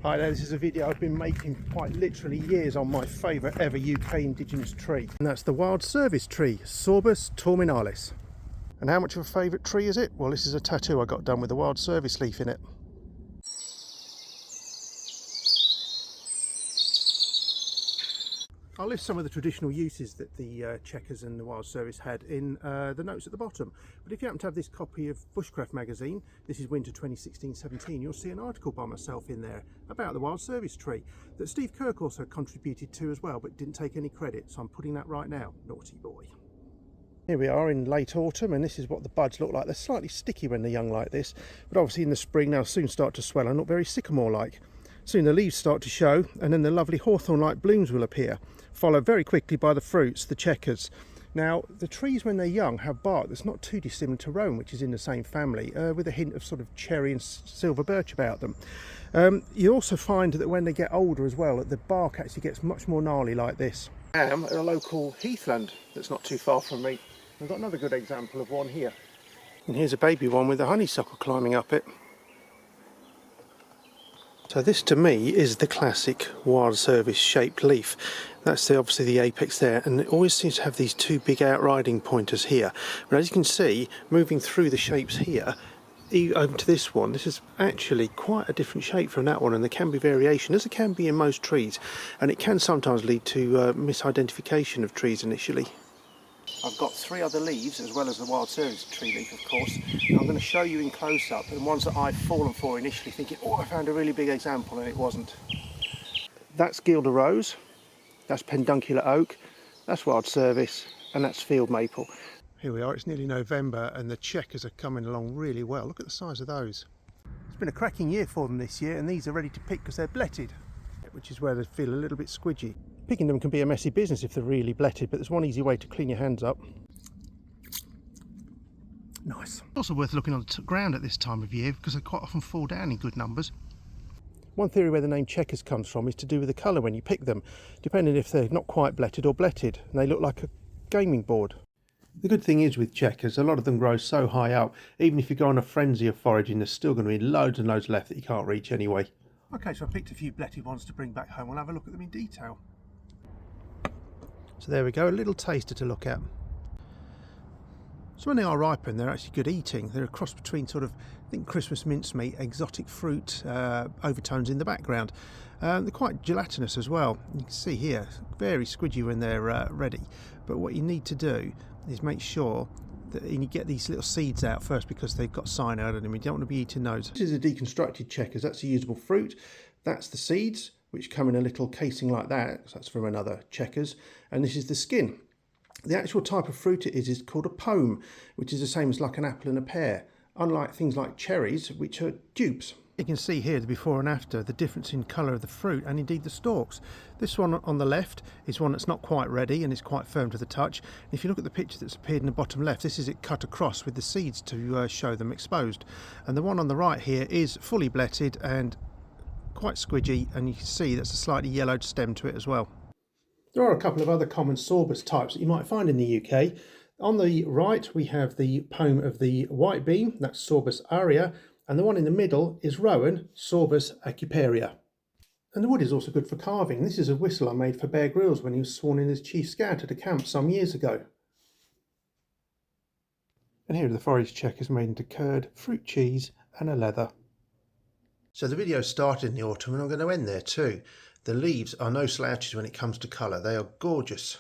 Hi there, this is a video I've been making quite literally years on my favourite ever UK indigenous tree. And that's the wild service tree, Sorbus torminalis. And how much of a favourite tree is it? Well, this is a tattoo I got done with the wild service leaf in it. I'll list some of the traditional uses that the checkers and the wild service had in the notes at the bottom. But if you happen to have this copy of Bushcraft magazine, this is winter 2016-17, you'll see an article by myself in there about the wild service tree that Steve Kirk also contributed to as well, but didn't take any credit, so I'm putting that right now. Naughty boy. Here we are in late autumn, and this is what the buds look like. They're slightly sticky when they're young like this, but obviously in the spring they'll soon start to swell and look very sycamore-like. Soon the leaves start to show, and then the lovely hawthorn-like blooms will appear, followed very quickly by the fruits, the checkers. Now, the trees when they're young have bark that's not too dissimilar to rowan, which is in the same family, with a hint of sort of cherry and silver birch about them. You also find that when they get older as well, that the bark actually gets much more gnarly like this. I am at a local heathland that's not too far from me. I've got another good example of one here. And here's a baby one with a honeysuckle climbing up it. So this to me is the classic wild service shaped leaf. That's obviously the apex there, and it always seems to have these two big outriding pointers here. But as you can see, moving through the shapes here, over to this one, this is actually quite a different shape from that one, and there can be variation, as there can be in most trees, and it can sometimes lead to misidentification of trees initially. I've got three other leaves as well as the wild service tree leaf, of course, and I'm going to show you in close-up, and ones that I've fallen for initially thinking, oh, I found a really big example, and it wasn't. That's Guelder Rose, that's Peduncular Oak, that's wild service, and that's field maple. Here we are, it's nearly November and the checkers are coming along really well. Look at the size of those. It's been a cracking year for them this year, and these are ready to pick because they're bletted, which is where they feel a little bit squidgy. Picking them can be a messy business if they're really bletted, but there's one easy way to clean your hands up. Nice. Also worth looking on the ground at this time of year because they quite often fall down in good numbers. One theory where the name checkers comes from is to do with the colour when you pick them, depending if they're not quite bletted or bletted, and they look like a gaming board. The good thing is with checkers, a lot of them grow so high up, even if you go on a frenzy of foraging, there's still going to be loads and loads left that you can't reach anyway. Okay, so I picked a few bletted ones to bring back home. We'll have a look at them in detail. So there we go, a little taster to look at. So when they are ripened, they're actually good eating. They're a cross between sort of, I think, Christmas mincemeat, exotic fruit, overtones in the background. They're quite gelatinous as well. You can see here, very squidgy when they're ready. But what you need to do is make sure that you get these little seeds out first because they've got cyanide in them. You don't want to be eating those. This is a deconstructed checkers. That's a usable fruit. That's the seeds, which come in a little casing like that. So that's from another checkers. And this is the skin. The actual type of fruit it is called a pome, which is the same as like an apple and a pear, unlike things like cherries, which are dupes. You can see here the before and after, the difference in colour of the fruit and indeed the stalks. This one on the left is one that's not quite ready and is quite firm to the touch. And if you look at the picture that's appeared in the bottom left, this is it cut across with the seeds to show them exposed. And the one on the right here is fully bletted and quite squidgy, and you can see that's a slightly yellowed stem to it as well. There are a couple of other common sorbus types that you might find in the UK. On the right we have the pome of the white beam, that's Sorbus aurea, and the one in the middle is rowan, Sorbus acuparia. And the wood is also good for carving. This is a whistle I made for Bear Grylls when he was sworn in as Chief Scout at a camp some years ago. And here are the forage checkers made into curd, fruit cheese and a leather. So the video started in the autumn and I'm going to end there too. The leaves are no slouches when it comes to colour. They are gorgeous.